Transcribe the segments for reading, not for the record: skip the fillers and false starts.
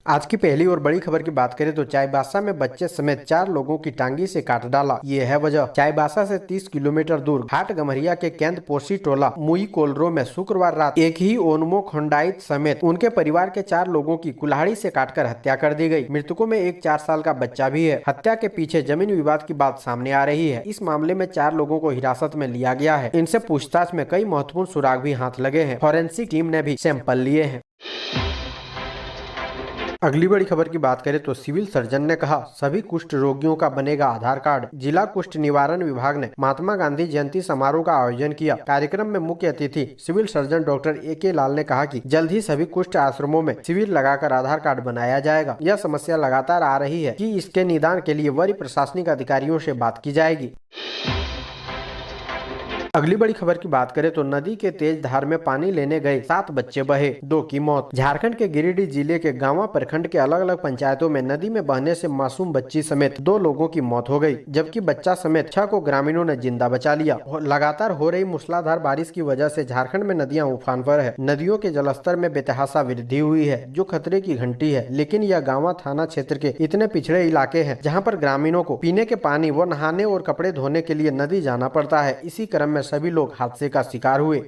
आज की पहली और बड़ी खबर की बात करें तो चाईबासा में बच्चे समेत 4 लोगों की टांगी से काट डाला। ये है वजह। चाईबासा से 30 किलोमीटर दूर हाट गम्हरिया के केंद्र पोसी टोला मुई कोलरो में शुक्रवार रात एक ही ओनमो खंडाइत समेत उनके परिवार के 4 लोगों की कुल्हाड़ी से काटकर हत्या कर दी गई। मृतकों में एक 4 साल का बच्चा भी है। हत्या के पीछे जमीन विवाद की बात सामने आ रही है। इस मामले में 4 लोगों को हिरासत में लिया गया है। इनसे पूछताछ में कई महत्वपूर्ण सुराग भी हाथ लगे हैं। फॉरेंसिक टीम ने भी सैंपल लिए हैं। अगली बड़ी खबर की बात करें तो सिविल सर्जन ने कहा सभी कुष्ठ रोगियों का बनेगा आधार कार्ड। जिला कुष्ठ निवारण विभाग ने महात्मा गांधी जयंती समारोह का आयोजन किया। कार्यक्रम में मुख्य अतिथि सिविल सर्जन डॉक्टर ए.के. लाल ने कहा कि जल्द ही सभी कुष्ठ आश्रमों में शिविर लगाकर आधार कार्ड बनाया जाएगा। यह समस्या लगातार आ रही है कि इसके निदान के लिए वरीय प्रशासनिक अधिकारियों से बात की जाएगी। अगली बड़ी खबर की बात करें तो नदी के तेज धार में पानी लेने गए 7 बच्चे बहे, 2 की मौत। झारखंड के गिरिडीह जिले के गांवा प्रखंड के अलग अलग पंचायतों में नदी में बहने से मासूम बच्ची समेत 2 लोगों की मौत हो गई, जबकि बच्चा समेत 6 को ग्रामीणों ने जिंदा बचा लिया। लगातार हो रही मूसलाधार बारिश की वजह से झारखंड में नदियां उफान पर है। नदियों के जलस्तर में बेतहाशा वृद्धि हुई है, जो खतरे की घंटी है। लेकिन यह गांवा थाना क्षेत्र के इतने पिछड़े इलाके हैं जहाँ पर ग्रामीणों को पीने के पानी व नहाने और कपड़े धोने के लिए नदी जाना पड़ता है। इसी क्रम में सभी लोग हादसे का शिकार हुए।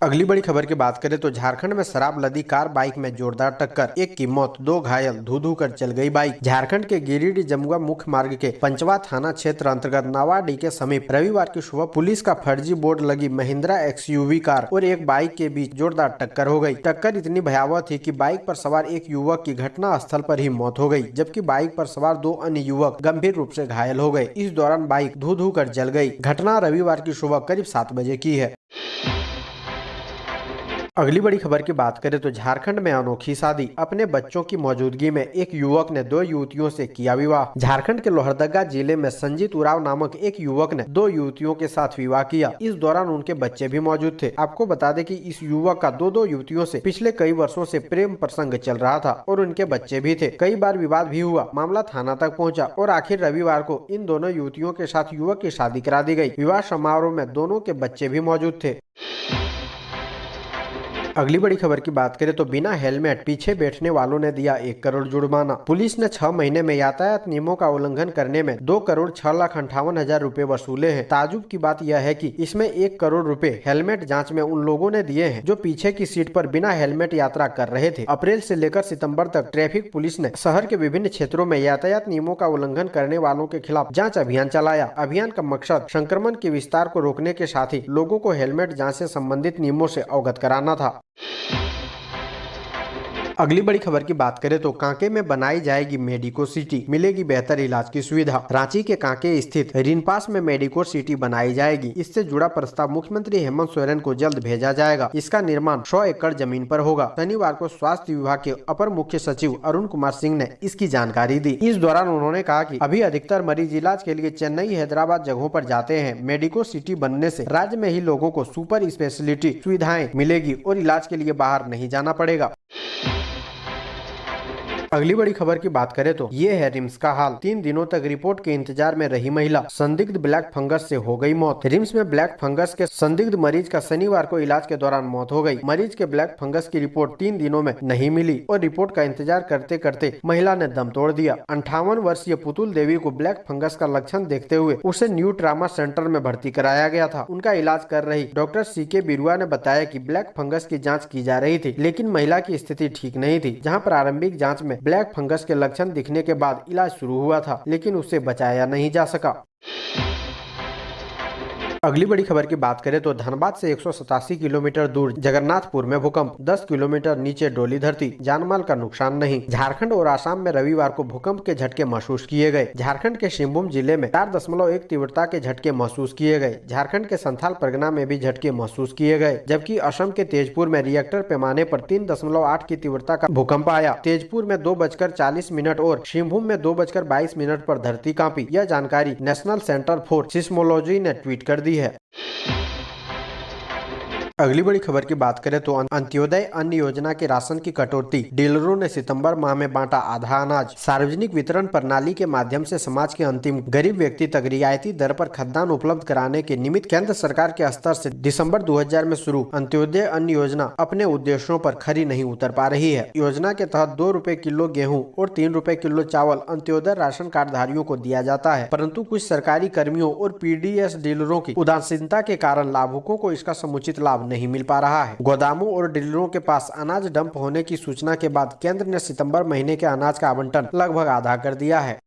अगली बड़ी खबर की बात करें तो झारखंड में शराब लदी कार बाइक में जोरदार टक्कर, 1 की मौत, 2 घायल, धू धू कर चल गई बाइक। झारखंड के गिरिडीह जमुआ मुख्य मार्ग के पंचवा थाना क्षेत्र अंतर्गत नावाडी के समीप रविवार की सुबह पुलिस का फर्जी बोर्ड लगी महिंद्रा एक्सयूवी कार और एक बाइक के बीच जोरदार टक्कर हो गई। टक्कर इतनी भयावह थी कि बाइक पर सवार एक युवक की घटना स्थल पर ही मौत हो गई, जबकि बाइक पर सवार 2 अन्य युवक गंभीर रूप से घायल हो गए। इस दौरान बाइक धू धू कर जल गई। घटना रविवार की सुबह करीब 7 बजे की है। अगली बड़ी खबर की बात करें तो झारखंड में अनोखी शादी, अपने बच्चों की मौजूदगी में एक युवक ने 2 युवतियों से किया विवाह। झारखंड के लोहरदगा जिले में संजीत उराव नामक एक युवक ने 2 युवतियों के साथ विवाह किया। इस दौरान उनके बच्चे भी मौजूद थे। आपको बता दें कि इस युवक का 2 युवतियों से पिछले कई वर्षों से प्रेम प्रसंग चल रहा था और उनके बच्चे भी थे। कई बार विवाद भी हुआ, मामला थाना तक पहुँचा और आखिर रविवार को इन दोनों युवतियों के साथ युवक की शादी करा दी गयी। विवाह समारोह में दोनों के बच्चे भी मौजूद थे। अगली बड़ी खबर की बात करें तो बिना हेलमेट पीछे बैठने वालों ने दिया 1 करोड़ जुर्माना। पुलिस ने 6 महीने में यातायात नियमों का उल्लंघन करने में 2,06,58,000 रुपए वसूले हैं। ताजुब की बात यह है कि इसमें 1 करोड़ रुपए हेलमेट जांच में उन लोगों ने दिए हैं जो पीछे की सीट पर बिना हेलमेट यात्रा कर रहे थे। अप्रैल से लेकर सितम्बर तक ट्रैफिक पुलिस ने शहर के विभिन्न क्षेत्रों में यातायात नियमों का उल्लंघन करने वालों के खिलाफ जाँच अभियान चलाया। अभियान का मकसद संक्रमण के विस्तार को रोकने के साथ ही लोगों को हेलमेट जाँच से संबंधित नियमों से अवगत कराना था। अगली बड़ी खबर की बात करें तो कांके में बनाई जाएगी मेडिको सिटी, मिलेगी बेहतर इलाज की सुविधा। रांची के कांके स्थित रिनपास में मेडिको सिटी बनाई जाएगी। इससे जुड़ा प्रस्ताव मुख्यमंत्री हेमंत सोरेन को जल्द भेजा जाएगा। इसका निर्माण 100 एकड़ जमीन पर होगा। शनिवार को स्वास्थ्य विभाग के अपर मुख्य सचिव अरुण कुमार सिंह ने इसकी जानकारी दी। इस दौरान उन्होंने कहा कि अभी अधिकतर मरीज इलाज के लिए चेन्नई, हैदराबाद जगहों पर जाते हैं। मेडिको सिटी बनने से राज्य में ही लोगों को सुपर स्पेशलिटी सुविधाएं मिलेगी और इलाज के लिए बाहर नहीं जाना पड़ेगा। अगली बड़ी खबर की बात करें तो ये है रिम्स का हाल। 3 दिनों तक रिपोर्ट के इंतजार में रही महिला, संदिग्ध ब्लैक फंगस से हो गई मौत। रिम्स में ब्लैक फंगस के संदिग्ध मरीज का शनिवार को इलाज के दौरान मौत हो गई। मरीज के ब्लैक फंगस की रिपोर्ट 3 दिनों में नहीं मिली और रिपोर्ट का इंतजार करते करते महिला ने दम तोड़ दिया। 58 वर्षीय पुतुल देवी को ब्लैक फंगस का लक्षण देखते हुए उसे न्यू ट्रामा सेंटर में भर्ती कराया गया था। उनका इलाज कर रही डॉक्टर सी.के. बिरुआ ने बताया कि ब्लैक फंगस की जाँच की जा रही थी, लेकिन महिला की स्थिति ठीक नहीं थी। जहाँ प्रारंभिक जाँच में ब्लैक फंगस के लक्षण दिखने के बाद इलाज शुरू हुआ था, लेकिन उसे बचाया नहीं जा सका। अगली बड़ी खबर की बात करें तो धनबाद से 187 किलोमीटर दूर जगन्नाथपुर में भूकंप, 10 किलोमीटर नीचे डोली धरती, जानमाल का नुकसान नहीं। झारखंड और आसाम में रविवार को भूकंप के झटके महसूस किए गए। झारखंड के सिंहभूम जिले में 4.1 तीव्रता के झटके महसूस किए गए। झारखंड के संथाल परगना में भी झटके महसूस किए गए, जबकि असम के तेजपुर में रिएक्टर पैमाने पर 3.8 की तीव्रता का भूकंप आया। तेजपुर में 2:40 और सिंहभूम में 2:22 पर धरती कांपी। यह जानकारी नेशनल सेंटर फॉर सिस्मोलॉजी ने ट्वीट कर दी है। अगली बड़ी खबर की बात करें तो अंत्योदय अन्न योजना के राशन की कटौती, डीलरों ने सितंबर माह में बांटा आधा अनाज। सार्वजनिक वितरण प्रणाली के माध्यम से समाज के अंतिम गरीब व्यक्ति तक रियायती दर पर खाद्यान्न उपलब्ध कराने के निमित्त केंद्र सरकार के स्तर से दिसंबर 2000 में शुरू अंत्योदय अन्न योजना अपने उद्देश्यों पर खरी नहीं उतर पा रही है। योजना के तहत 2 रुपए किलो गेहूँ और 3 रुपए किलो चावल अंत्योदय राशन कार्ड धारियों को दिया जाता है, परंतु कुछ सरकारी कर्मियों और पीडीएस डीलरों की उदासीनता के कारण लाभुकों को इसका समुचित लाभ नहीं मिल पा रहा है। गोदामों और डीलरों के पास अनाज डंप होने की सूचना के बाद केंद्र ने सितंबर महीने के अनाज का आवंटन लगभग आधा कर दिया है।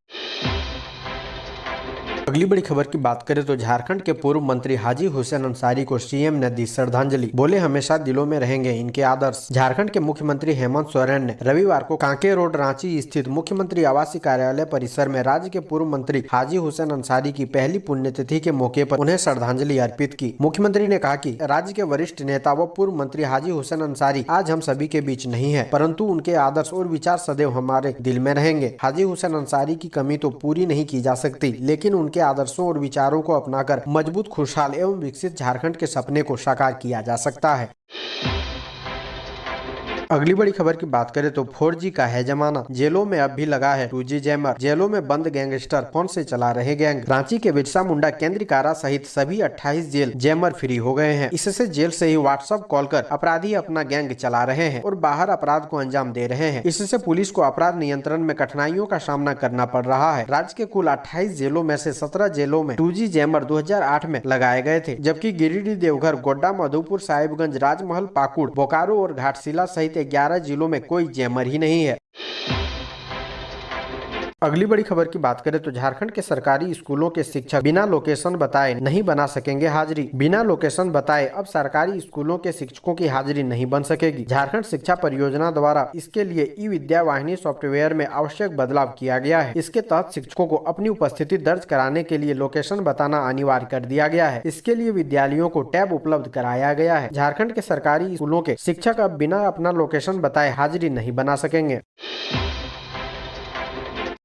अगली बड़ी खबर की बात करें तो झारखंड के पूर्व मंत्री हाजी हुसैन अंसारी को सीएम ने दी श्रद्धांजलि, बोले हमेशा दिलों में रहेंगे इनके आदर्श। झारखंड के मुख्यमंत्री हेमंत सोरेन ने रविवार को कांके रोड रांची स्थित मुख्यमंत्री आवासीय कार्यालय परिसर में राज्य के पूर्व मंत्री हाजी हुसैन अंसारी की पहली पुण्यतिथि के मौके पर उन्हें श्रद्धांजलि अर्पित की। मुख्यमंत्री ने कहा कि राज्य के वरिष्ठ नेता व पूर्व मंत्री हाजी हुसैन अंसारी आज हम सभी के बीच नहीं है, परंतु उनके आदर्श और विचार सदैव हमारे दिल में रहेंगे। हाजी हुसैन अंसारी की कमी तो पूरी नहीं की जा सकती, लेकिन उनके आदर्शों और विचारों को अपनाकर मजबूत, खुशहाल एवं विकसित झारखंड के सपने को साकार किया जा सकता है। अगली बड़ी खबर की बात करें तो 4G का है जमाना, जेलों में अब भी लगा है 2G जैमर। जेलों में बंद गैंगस्टर फोन से चला रहे गैंग। रांची के बिरसा मुंडा केंद्रीय कारा सहित सभी 28 जेल जैमर फ्री हो गए हैं। इससे जेल से ही व्हाट्सएप कॉल कर अपराधी अपना गैंग चला रहे हैं और बाहर अपराध को अंजाम दे रहे हैं। इससे पुलिस को अपराध नियंत्रण में कठिनाइयों का सामना करना पड़ रहा है। राज्य के कुल 28 जेलों में से 17 जेलों में 2G जैमर 2008 में लगाए गए थे, जबकि गिरिडीह, देवघर, गोड्डा, मधुपुर, साहिबगंज, राजमहल, पाकुड़, बोकारो और घाटशिला सहित 11 जिलों में कोई जैमर ही नहीं है। अगली बड़ी खबर की बात करें तो झारखंड के सरकारी स्कूलों के शिक्षक बिना लोकेशन बताए नहीं बना सकेंगे हाजिरी। बिना लोकेशन बताए अब सरकारी स्कूलों के शिक्षकों की हाजिरी नहीं बन सकेगी। झारखंड शिक्षा परियोजना द्वारा इसके लिए ई विद्या वाहिनी सॉफ्टवेयर में आवश्यक बदलाव किया गया है। इसके तहत शिक्षकों को अपनी उपस्थिति दर्ज कराने के लिए लोकेशन बताना अनिवार्य कर दिया गया है। इसके लिए विद्यालयों को टैब उपलब्ध कराया गया है। झारखंड के सरकारी स्कूलों के शिक्षक अब बिना अपना लोकेशन बताए हाजिरी नहीं बना सकेंगे।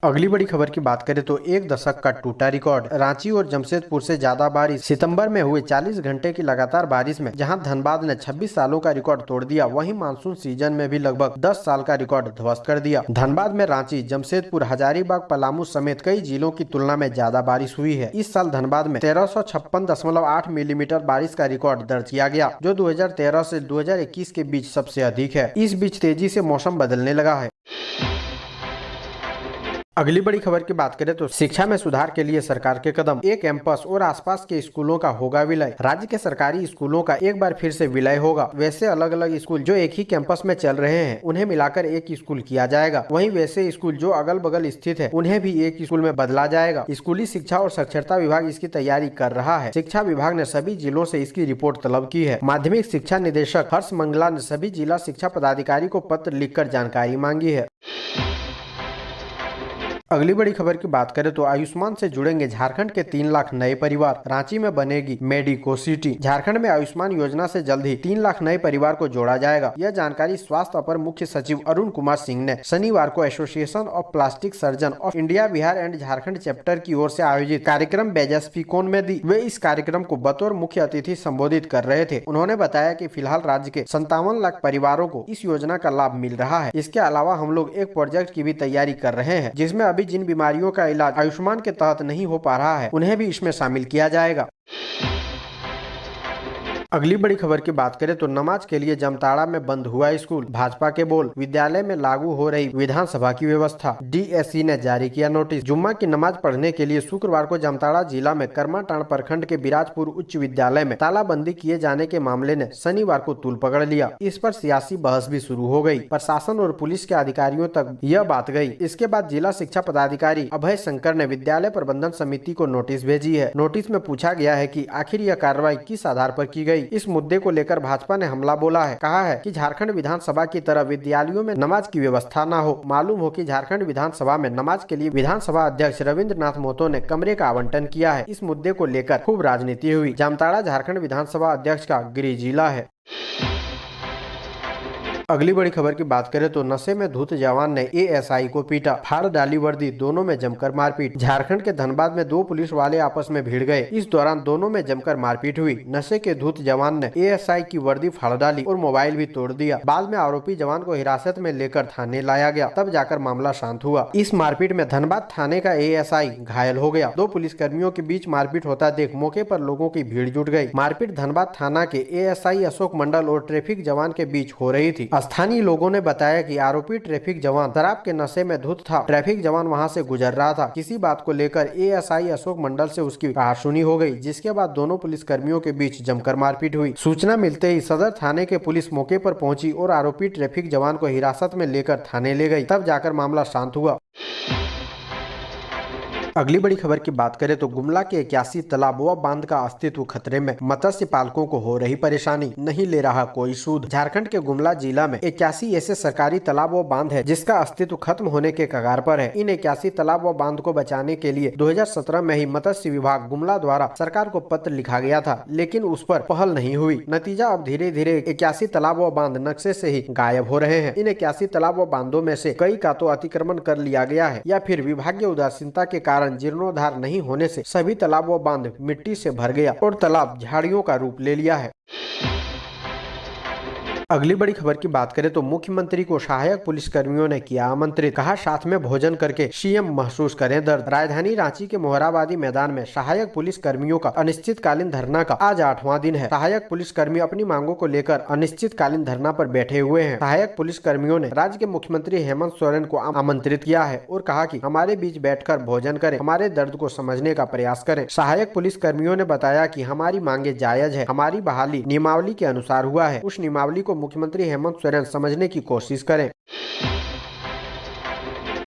अगली बड़ी खबर की बात करें तो 1 दशक का टूटा रिकॉर्ड। रांची और जमशेदपुर से ज्यादा बारिश। सितंबर में हुए 40 घंटे की लगातार बारिश में जहां धनबाद ने 26 सालों का रिकॉर्ड तोड़ दिया, वहीं मानसून सीजन में भी लगभग 10 साल का रिकॉर्ड ध्वस्त कर दिया। धनबाद में रांची, जमशेदपुर, हजारीबाग, पलामू समेत कई जिलों की तुलना में ज्यादा बारिश हुई है। इस साल धनबाद में 1356.8 मिलीमीटर बारिश का रिकॉर्ड दर्ज किया गया, जो 2013 से 2021 के बीच सबसे अधिक है। इस बीच तेजी से मौसम बदलने लगा है। अगली बड़ी खबर की बात करें तो शिक्षा में सुधार के लिए सरकार के कदम। एक कैंपस और आसपास के स्कूलों का होगा विलय। राज्य के सरकारी स्कूलों का एक बार फिर से विलय होगा। वैसे अलग अलग स्कूल जो एक ही कैंपस में चल रहे हैं उन्हें मिलाकर एक स्कूल किया जाएगा। वहीं वैसे स्कूल जो अगल बगल स्थित है उन्हें भी एक स्कूल में बदला जाएगा। स्कूली शिक्षा और साक्षरता विभाग इसकी तैयारी कर रहा है। शिक्षा विभाग ने सभी जिलों से इसकी रिपोर्ट तलब की है। माध्यमिक शिक्षा निदेशक हर्ष मंगला ने सभी जिला शिक्षा पदाधिकारी को पत्र लिखकर जानकारी मांगी है। अगली बड़ी खबर की बात करें तो आयुष्मान से जुड़ेंगे झारखंड के 3 लाख नए परिवार। रांची में बनेगी मेडिको सिटी। झारखंड में आयुष्मान योजना से जल्द ही 3 लाख नए परिवार को जोड़ा जाएगा। यह जानकारी स्वास्थ्य अपर मुख्य सचिव अरुण कुमार सिंह ने शनिवार को association of plastic surgeon of India Bihar and Jharkhand chapter की ओर से आयोजित कार्यक्रम बेजस्पीकोन में दी। वे इस कार्यक्रम को बतौर मुख्य अतिथि संबोधित कर रहे थे। उन्होंने बताया कि फिलहाल राज्य के 57 लाख परिवारों को इस योजना का लाभ मिल रहा है। इसके अलावा हम लोग एक प्रोजेक्ट की भी तैयारी कर रहे हैं, जिसमें जिन बीमारियों का इलाज आयुष्मान के तहत नहीं हो पा रहा है उन्हें भी इसमें शामिल किया जाएगा। अगली बड़ी खबर की बात करें तो नमाज के लिए जामताड़ा में बंद हुआ स्कूल। भाजपा के बोल, विद्यालय में लागू हो रही विधानसभा की व्यवस्था। डीएससी ने जारी किया नोटिस। जुम्मा की नमाज पढ़ने के लिए शुक्रवार को जामताड़ा जिला में करमाटांड़ प्रखंड के बिराजपुर उच्च विद्यालय में तालाबंदी किए जाने के मामले ने शनिवार को तूल पकड़ लिया। इस पर सियासी बहस भी शुरू हो गई। प्रशासन और पुलिस के अधिकारियों तक यह बात गई। इसके बाद जिला शिक्षा पदाधिकारी अभय शंकर ने विद्यालय प्रबंधन समिति को नोटिस भेजी है। नोटिस में पूछा गया है कि आखिर यह कार्रवाई किस आधार पर की गई। इस मुद्दे को लेकर भाजपा ने हमला बोला है। कहा है कि झारखंड विधानसभा की तरह विद्यालयों में नमाज की व्यवस्था न हो। मालूम हो कि झारखंड विधानसभा में नमाज के लिए विधानसभा अध्यक्ष रविंद्रनाथ महतो ने कमरे का आवंटन किया है। इस मुद्दे को लेकर खूब राजनीति हुई। जामताड़ा झारखंड विधानसभा अध्यक्ष का गृह जिला है। अगली बड़ी खबर की बात करें तो नशे में धुत जवान ने एएसआई को पीटा, फाड़ डाली वर्दी, दोनों में जमकर मारपीट। झारखंड के धनबाद में दो पुलिस वाले आपस में भिड़ गए। इस दौरान दोनों में जमकर मारपीट हुई। नशे के धुत जवान ने एएसआई की वर्दी फाड़ डाली और मोबाइल भी तोड़ दिया। बाद में आरोपी जवान को हिरासत में लेकर थाने लाया गया, तब जाकर मामला शांत हुआ। इस मारपीट में धनबाद थाने का एएसआई घायल हो गया। दो पुलिस कर्मियों के बीच मारपीट होता देख मौके पर लोगों की भीड़ जुट गई। मारपीट धनबाद थाना के एएसआई अशोक मंडल और ट्रैफिक जवान के बीच हो रही थी। स्थानीय लोगों ने बताया कि आरोपी ट्रैफिक जवान शराब के नशे में धुत था। ट्रैफिक जवान वहां से गुजर रहा था। किसी बात को लेकर एएसआई अशोक मंडल से उसकी कहासुनी हो गई, जिसके बाद दोनों पुलिस कर्मियों के बीच जमकर मारपीट हुई। सूचना मिलते ही सदर थाने के पुलिस मौके पर पहुंची और आरोपी ट्रैफिक जवान को हिरासत में लेकर थाने ले गई, तब जाकर मामला शांत हुआ। अगली बड़ी खबर की बात करें तो गुमला के 81 तालाब व बांध का अस्तित्व खतरे में, मत्स्य पालकों को हो रही परेशानी, नहीं ले रहा कोई सूद। झारखंड के गुमला जिला में 81 ऐसे सरकारी तालाब व बांध है जिसका अस्तित्व खत्म होने के कगार पर है। इन 81 तालाब व बांध को बचाने के लिए 2017 में ही मत्स्य विभाग गुमला द्वारा सरकार को पत्र लिखा गया था, लेकिन उस पर पहल नहीं हुई। नतीजा अब धीरे धीरे 81 तालाब व बांध नक्शे से ही गायब हो रहे हैं। इन 81 तालाब व बांधों में से कई का तो अतिक्रमण कर लिया गया है या फिर विभागीय उदासीनता के कारण जीर्णोद्धार नहीं होने से सभी तालाब व बांध मिट्टी से भर गया और तालाब झाड़ियों का रूप ले लिया है। अगली बड़ी खबर की बात करें तो मुख्यमंत्री को सहायक पुलिस कर्मियों ने किया आमंत्रित, कहा साथ में भोजन करके सीएम महसूस करें दर्द। राजधानी रांची के मोहराबादी मैदान में सहायक पुलिस कर्मियों का अनिश्चितकालीन धरना का आज 8वां दिन है। सहायक पुलिस कर्मी अपनी मांगों को लेकर अनिश्चितकालीन धरना पर बैठे हुए हैं। सहायक पुलिस कर्मियों ने राज्य के मुख्यमंत्री हेमंत सोरेन को आमंत्रित किया है और कहा कि हमारे बीच बैठकर भोजन करें, हमारे दर्द को समझने का प्रयास करें। सहायक पुलिस कर्मियों ने बताया कि हमारी मांगे जायज है, हमारी बहाली नियमावली के अनुसार हुआ है, उस नियमावली को मुख्यमंत्री हेमंत सोरेन समझने की कोशिश करें।